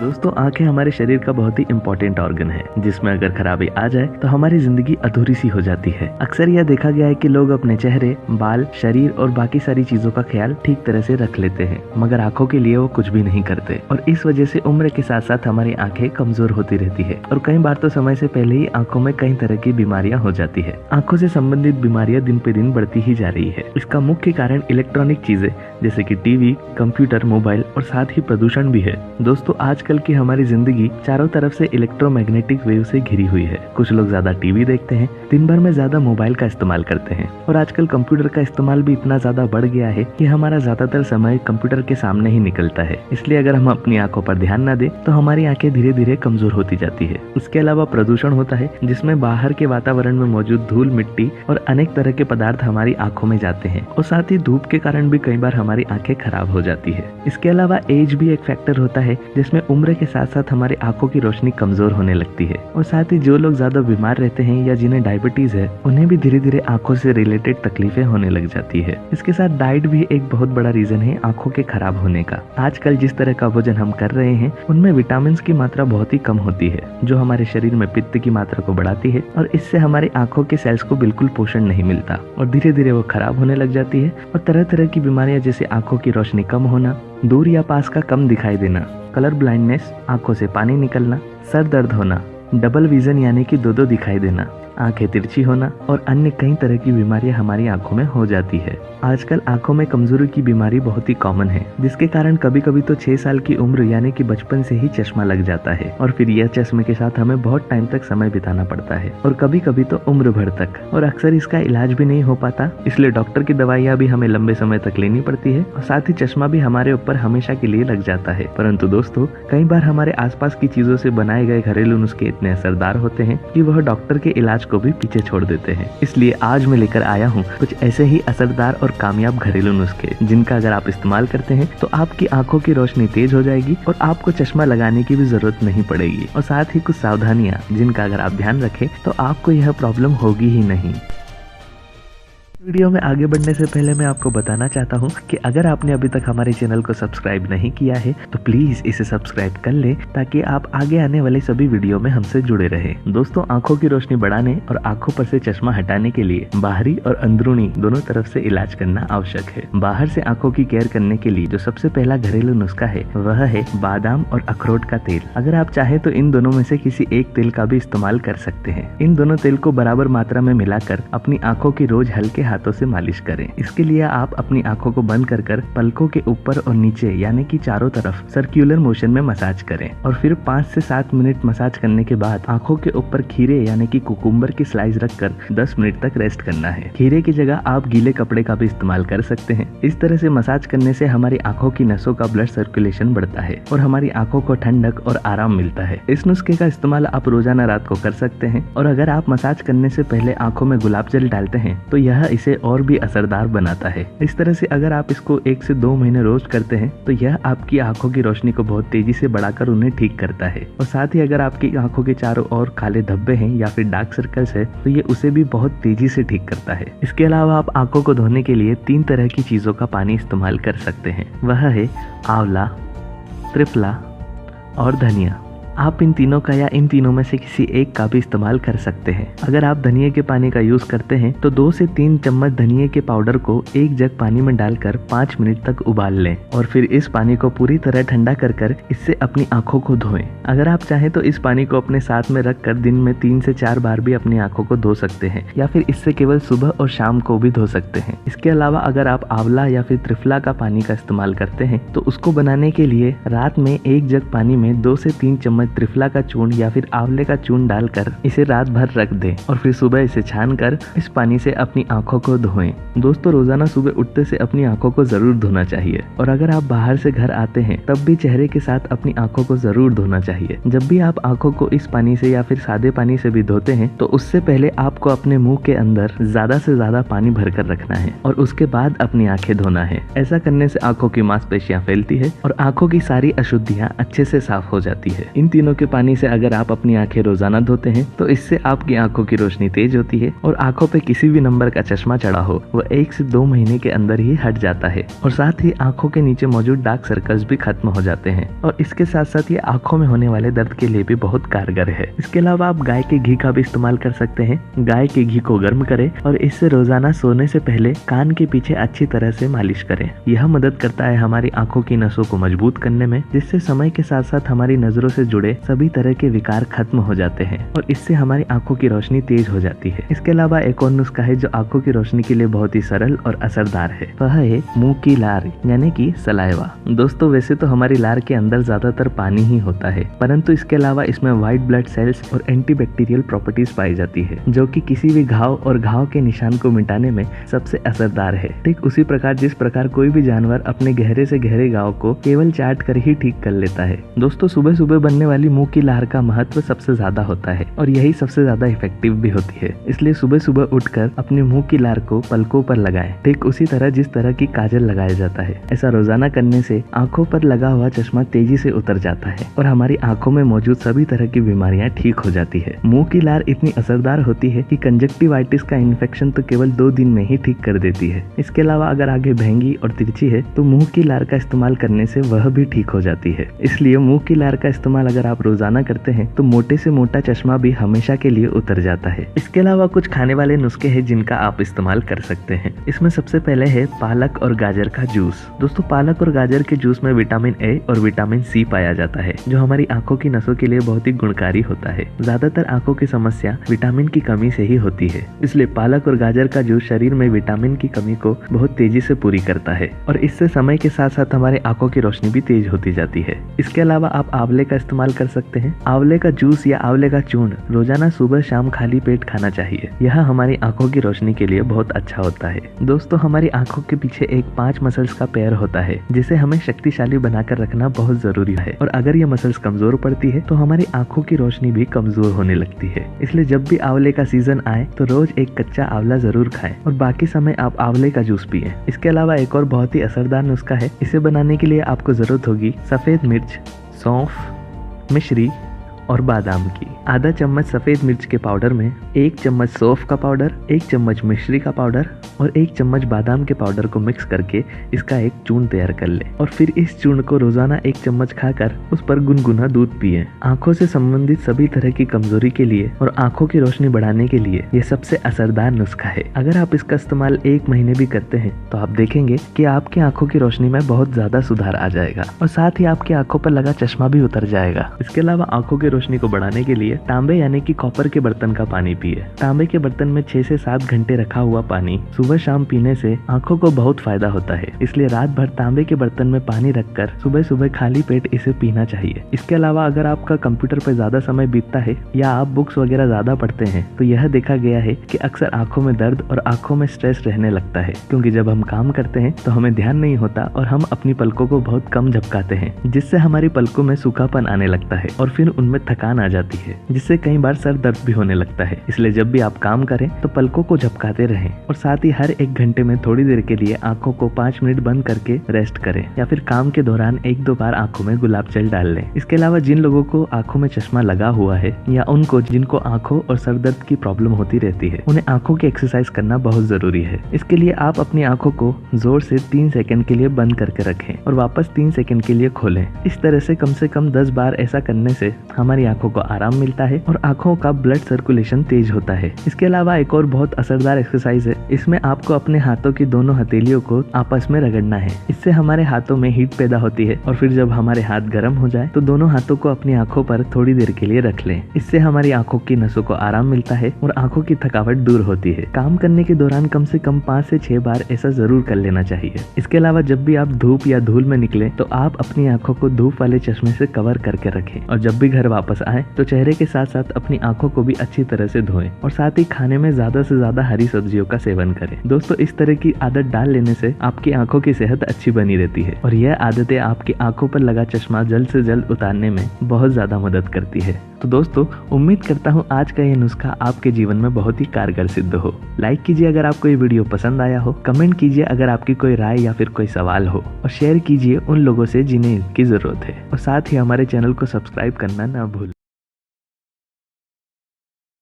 दोस्तों, आंखें हमारे शरीर का बहुत ही इम्पोर्टेंट ऑर्गन है, जिसमें अगर खराबी आ जाए तो हमारी जिंदगी अधूरी सी हो जाती है। अक्सर यह देखा गया है कि लोग अपने चेहरे, बाल, शरीर और बाकी सारी चीजों का ख्याल ठीक तरह से रख लेते हैं, मगर आंखों के लिए वो कुछ भी नहीं करते और इस वजह से उम्र के साथ साथ हमारी आंखें कमजोर होती रहती है और कई बार तो समय से पहले ही आंखों में कई तरह की बीमारियां हो जाती है। आंखों से संबंधित बीमारियां दिन पे दिन बढ़ती ही जा रही है। इसका मुख्य कारण इलेक्ट्रॉनिक चीजें जैसे कि टीवी, कंप्यूटर, मोबाइल और साथ ही प्रदूषण भी है। दोस्तों, आजकल की हमारी जिंदगी चारों तरफ से इलेक्ट्रोमैग्नेटिक वेव से घिरी हुई है। कुछ लोग ज्यादा टीवी देखते हैं, दिन भर में ज्यादा मोबाइल का इस्तेमाल करते हैं और आजकल कंप्यूटर का इस्तेमाल भी इतना ज्यादा बढ़ गया है कि हमारा ज्यादातर समय कंप्यूटर के सामने ही निकलता है। इसलिए अगर हम अपनी आंखों पर ध्यान न दें तो हमारी आंखें धीरे धीरे कमजोर होती जाती है। उसके अलावा प्रदूषण होता है, जिसमें बाहर के वातावरण में मौजूद धूल, मिट्टी और अनेक तरह के पदार्थ हमारी आंखों में जाते हैं और साथ ही धूप के कारण भी कई बार हमारी आंखें खराब हो जाती है। इसके अलावा एज भी एक फैक्टर होता है, जिसमें उम्र के साथ साथ हमारी आंखों की रोशनी कमजोर होने लगती है और साथ ही जो लोग ज्यादा बीमार रहते हैं या जिन्हें डायबिटीज है, उन्हें भी धीरे धीरे आंखों से रिलेटेड तकलीफें होने लग जाती है। इसके साथ डाइट भी एक बहुत बड़ा रीजन है आंखों के खराब होने का। आजकल जिस तरह का भोजन हम कर रहे हैं, उनमें विटामिन की मात्रा बहुत ही कम होती है, जो हमारे शरीर में पित्त की मात्रा को बढ़ाती है और इससे हमारी आंखों के सेल्स को बिल्कुल पोषण नहीं मिलता और धीरे धीरे वो खराब होने लग जाती है और तरह तरह की बीमारियां जैसे आंखों की रोशनी कम होना, दूर या पास का कम दिखाई देना, कलर ब्लाइंडनेस, आंखों से पानी निकलना, सर दर्द होना, डबल विजन यानी कि दो दिखाई देना, आंखें तिरछी होना और अन्य कई तरह की बीमारियां हमारी आंखों में हो जाती है। आजकल आंखों में कमजोरी की बीमारी बहुत ही कॉमन है, जिसके कारण कभी कभी तो 6 साल की उम्र यानी कि बचपन से ही चश्मा लग जाता है और फिर यह चश्मे के साथ हमें बहुत टाइम तक समय बिताना पड़ता है और कभी कभी तो उम्र भर तक, और अक्सर इसका इलाज भी नहीं हो पाता। इसलिए डॉक्टर की दवाइयाँ भी हमें लंबे समय तक लेनी पड़ती है और साथ ही चश्मा भी हमारे ऊपर हमेशा के लिए लग जाता है। परंतु दोस्तों, कई बार हमारे आसपास की चीजों से बनाए गए घरेलू नुस्खे इतने असरदार होते हैं कि वह डॉक्टर के इलाज को भी पीछे छोड़ देते हैं। इसलिए आज मैं लेकर आया हूँ कुछ ऐसे ही असरदार और कामयाब घरेलू नुस्खे, जिनका अगर आप इस्तेमाल करते हैं तो आपकी आंखों की रोशनी तेज हो जाएगी और आपको चश्मा लगाने की भी जरूरत नहीं पड़ेगी। और साथ ही कुछ सावधानियां, जिनका अगर आप ध्यान रखें तो आपको यह प्रॉब्लम होगी ही नहीं। वीडियो में आगे बढ़ने से पहले मैं आपको बताना चाहता हूं कि अगर आपने अभी तक हमारे चैनल को सब्सक्राइब नहीं किया है तो प्लीज इसे सब्सक्राइब कर लें, ताकि आप आगे आने वाले सभी वीडियो में हमसे जुड़े रहें। दोस्तों, आंखों की रोशनी बढ़ाने और आंखों पर से चश्मा हटाने के लिए बाहरी और अंदरूनी दोनों तरफ से इलाज करना आवश्यक है। बाहर से आंखों की केयर करने के लिए जो सबसे पहला घरेलू नुस्खा है वह है बादाम और अखरोट का तेल। अगर आप चाहे तो इन दोनों में से किसी एक तेल का भी इस्तेमाल कर सकते हैं। इन दोनों तेल को बराबर मात्रा में मिलाकर अपनी आंखों की रोज हल्के हाथों से मालिश करें। इसके लिए आप अपनी आंखों को बंद कर पलकों के ऊपर और नीचे यानी कि चारों तरफ सर्कुलर मोशन में मसाज करें और फिर 5 से 7 मिनट मसाज करने के बाद आंखों के ऊपर खीरे यानी कि कुकुम्बर की स्लाइस रखकर 10 मिनट तक रेस्ट करना है। खीरे की जगह आप गीले कपड़े का भी इस्तेमाल कर सकते हैं। इस तरह से मसाज करने से हमारी आंखों की नसों का ब्लड सर्कुलेशन बढ़ता है और हमारी आंखों को ठंडक और आराम मिलता है। इस नुस्खे का इस्तेमाल आप रोजाना रात को कर सकते हैं और अगर आप मसाज करने से पहले आंखों में गुलाब जल डालते हैं तो यह इसे और भी असरदार बनाता है। इस तरह से अगर आप इसको 1 से 2 महीने रोज करते हैं तो यह आपकी आंखों की रोशनी को बहुत तेजी से बढ़ाकर उन्हें ठीक करता है और साथ ही अगर आपकी आंखों के चारों ओर काले धब्बे हैं या फिर डार्क सर्कल्स है तो ये उसे भी बहुत तेजी से ठीक करता है। इसके अलावा आप आंखों को धोने के लिए 3 तरह की चीजों का पानी इस्तेमाल कर सकते हैं। वह है आंवला, त्रिफला और धनिया। आप इन तीनों का या इन तीनों में से किसी एक का भी इस्तेमाल कर सकते हैं। अगर आप धनिए के पानी का यूज करते हैं तो 2 से 3 चम्मच धनिए के पाउडर को 1 जग पानी में डालकर 5 मिनट तक उबाल लें और फिर इस पानी को पूरी तरह ठंडा कर इससे अपनी आंखों को धोएं। अगर आप चाहें तो इस पानी को अपने साथ में रखकर दिन में 3 से 4 बार भी अपनी आंखों को धो सकते हैं या फिर इससे केवल सुबह और शाम को भी धो सकते हैं। इसके अलावा अगर आप आंवला या फिर त्रिफला का पानी का इस्तेमाल करते हैं तो उसको बनाने के लिए रात में 1 जग पानी में 2 से 3 चम्मच त्रिफला का चूर्ण या फिर आंवले का चूर्ण डालकर इसे रात भर रख दें और फिर सुबह इसे छानकर इस पानी से अपनी आंखों को धोएं। दोस्तों, रोजाना सुबह उठते से अपनी आंखों को जरूर धोना चाहिए और अगर आप बाहर से घर आते हैं तब भी चेहरे के साथ अपनी आंखों को जरूर धोना चाहिए। जब भी आप आंखों को इस पानी से या फिर सादे पानी से भी धोते हैं तो उससे पहले आपको अपने मुंह के अंदर ज्यादा से ज्यादा पानी भरकर रखना है और उसके बाद अपनी आंखें धोना है। ऐसा करने से आंखों की मांसपेशियां फैलती है और आंखों की सारी अशुद्धियां अच्छे से साफ हो जाती है। इन तीनों के पानी से अगर आप अपनी आंखें रोजाना धोते हैं तो इससे आपकी आंखों की रोशनी तेज होती है और आंखों पे किसी भी नंबर का चश्मा चढ़ा हो वह 1 से 2 महीने के अंदर ही हट जाता है और साथ ही आंखों के नीचे मौजूद डार्क सर्कल्स भी खत्म हो जाते हैं। और इसके साथ साथ ये आंखों में होने वाले दर्द के लिए भी बहुत कारगर है। इसके अलावा आप गाय के घी का भी इस्तेमाल कर सकते हैं। गाय के घी को गर्म करें और इससे रोजाना सोने से पहले कान के पीछे अच्छी तरह से मालिश करें। यह मदद करता है हमारी आंखों की नसों को मजबूत करने में, जिससे समय के साथ साथ हमारी नजरों से जुड़े सभी तरह के विकार खत्म हो जाते हैं और इससे हमारी आंखों की रोशनी तेज हो जाती है। इसके अलावा एक और नुस्खा है जो आंखों की रोशनी के लिए बहुत ही सरल और असरदार है, वह है मुंह की लार यानी कि सलाइवा। दोस्तों वैसे तो हमारी लार के अंदर ज्यादातर पानी ही होता है, परंतु इसके अलावा इसमें व्हाइट ब्लड सेल्स और एंटीबैक्टीरियल प्रॉपर्टीज पाई जाती है जो कि किसी भी घाव और घाव के निशान को मिटाने में सबसे असरदार है। ठीक उसी प्रकार जिस प्रकार कोई भी जानवर अपने गहरे से गहरे घाव को केवल चाट कर ही ठीक कर लेता है। दोस्तों सुबह सुबह बनने वाली मुंह की लार का महत्व सबसे ज्यादा होता है और यही सबसे ज्यादा इफेक्टिव भी होती है। इसलिए सुबह सुबह उठकर अपने मुंह की लार को पलकों पर लगाएं, ठीक उसी तरह जिस तरह की काजल लगाया जाता है। ऐसा रोजाना करने से आंखों पर लगा हुआ चश्मा तेजी से उतर जाता है और हमारी आंखों में मौजूद सभी तरह की बीमारियां ठीक हो जाती है। मुंह की लार इतनी असरदार होती है कि कंजक्टिवाइटिस का इन्फेक्शन तो केवल 2 दिन में ही ठीक कर देती है। इसके अलावा अगर आगे भेंगी और तिरछी है तो मुंह की लार का इस्तेमाल करने से वह भी ठीक हो जाती है। इसलिए मुंह की लार का इस्तेमाल अगर आप रोजाना करते हैं तो मोटे से मोटा चश्मा भी हमेशा के लिए उतर जाता है। इसके अलावा कुछ खाने वाले नुस्खे हैं जिनका आप इस्तेमाल कर सकते हैं। इसमें सबसे पहले है पालक और गाजर का जूस। दोस्तों पालक और गाजर के जूस में विटामिन ए और विटामिन सी पाया जाता है जो हमारी आंखों की नसों के लिए बहुत ही गुणकारी होता है। ज्यादातर आंखों की समस्या विटामिन की कमी से ही होती है, इसलिए पालक और गाजर का जूस शरीर में विटामिन की कमी को बहुत तेजी से पूरी करता है और इससे समय के साथ साथ हमारे आंखों की रोशनी भी तेज होती जाती है। इसके अलावा आप आंवले का इस्तेमाल कर सकते हैं। आंवले का जूस या आंवले का चूर्ण रोजाना सुबह शाम खाली पेट खाना चाहिए। यह हमारी आंखों की रोशनी के लिए बहुत अच्छा होता है। दोस्तों हमारी आंखों के पीछे एक 5 मसल्स का पेयर होता है जिसे हमें शक्तिशाली बनाकर रखना बहुत जरूरी है और अगर ये मसल्स कमजोर पड़ती है तो हमारी आंखों की रोशनी भी कमजोर होने लगती है। इसलिए जब भी आंवले का सीजन आए तो रोज एक कच्चा आंवला जरूर खाएं और बाकी समय आप आंवले का जूस पिएं। इसके अलावा एक और बहुत ही असरदार नुस्खा है। इसे बनाने के लिए आपको जरूरत होगी सफेद मिर्च, सौंफ, मिश्री और बादाम की। आधा चम्मच सफेद मिर्च के पाउडर में 1 चम्मच सौंफ का पाउडर, 1 चम्मच मिश्री का पाउडर और 1 चम्मच बादाम के पाउडर को मिक्स करके इसका एक चूर्ण तैयार कर ले और फिर इस चूर्ण को रोजाना 1 चम्मच खाकर उस पर गुनगुना दूध पिए। आंखों से संबंधित सभी तरह की कमजोरी के लिए और आंखों की रोशनी बढ़ाने के लिए ये सबसे असरदार नुस्खा है। अगर आप इसका इस्तेमाल 1 महीने भी करते हैं तो आप देखेंगे कि आपकी आंखों की रोशनी में बहुत ज्यादा सुधार आ जाएगा और साथ ही आपकी आंखों पर लगा चश्मा भी उतर जाएगा। इसके अलावा आंखों की रोशनी को बढ़ाने के लिए तांबे यानी कि कॉपर के बर्तन का पानी पिए। तांबे के बर्तन में 6 से 7 घंटे रखा हुआ पानी सुबह शाम पीने से आंखों को बहुत फायदा होता है। इसलिए रात भर तांबे के बर्तन में पानी रखकर सुबह सुबह खाली पेट इसे पीना चाहिए। इसके अलावा अगर आपका कंप्यूटर पर ज्यादा समय बीतता है या आप बुक्स वगैरह ज्यादा पढ़ते हैं तो यह देखा गया है कि अक्सर आंखों में दर्द और आंखों में स्ट्रेस रहने लगता है, क्योंकि जब हम काम करते हैं तो हमें ध्यान नहीं होता और हम अपनी पलकों को बहुत कम झपकाते हैं, जिससे हमारी पलकों में सूखापन आने लगता है और फिर उनमें थकान आ जाती है, जिससे कई बार सर दर्द भी होने लगता है। इसलिए जब भी आप काम करें तो पलकों को झपकाते रहें और साथ ही हर 1 घंटे में थोड़ी देर के लिए आंखों को 5 मिनट बंद करके रेस्ट करें या फिर काम के दौरान 1-2 बार आंखों में गुलाब जल डाल लें। इसके अलावा जिन लोगों को आंखों में चश्मा लगा हुआ है या उनको जिनको आंखों और सर दर्द की प्रॉब्लम होती रहती है, उन्हें आंखों की एक्सरसाइज करना बहुत जरूरी है। इसके लिए आप अपनी आंखों को जोर से 3 सेकंड के लिए बंद करके रखें और वापस 3 सेकंड के लिए खोलें। इस तरह से कम 10 बार ऐसा करने से हमारी आंखों को आराम मिलता है और आंखों का ब्लड सर्कुलेशन तेज होता है। इसके अलावा एक और बहुत असरदार एक्सरसाइज है। इसमें आपको अपने हाथों की दोनों हथेलियों को आपस में रगड़ना है। इससे हमारे हाथों में हीट पैदा होती है और फिर जब हमारे हाथ गर्म हो जाए तो दोनों हाथों को अपनी आंखों पर थोड़ी देर के लिए रख लें। इससे हमारी आंखों की नसों को आराम मिलता है और आंखों की थकावट दूर होती है। काम करने के दौरान कम से कम 5 से 6 बार ऐसा जरूर कर लेना चाहिए। इसके अलावा जब भी आप धूप या धूल में निकले तो आप अपनी आंखों को धूप वाले चश्मे से कवर करके रखें और जब भी घर वापस आए तो चेहरे के साथ साथ अपनी आंखों को भी अच्छी तरह से धोएं और साथ ही खाने में ज्यादा से ज्यादा हरी सब्जियों का सेवन करें। दोस्तों, इस तरह की आदत डाल लेने से आपकी आंखों की सेहत अच्छी बनी रहती है और यह आदतें आपकी आंखों पर लगा चश्मा जल्द से जल्द उतारने में बहुत ज्यादा मदद करती है। तो दोस्तों, उम्मीद करता हूँ आज का ये नुस्खा आपके जीवन में बहुत ही कारगर सिद्ध हो। लाइक कीजिए अगर आपको ये वीडियो पसंद आया हो, कमेंट कीजिए अगर आपकी कोई राय या फिर कोई सवाल हो और शेयर कीजिए उन लोगों से जिन्हें इसकी जरूरत है और साथ ही हमारे चैनल को सब्सक्राइब करना ना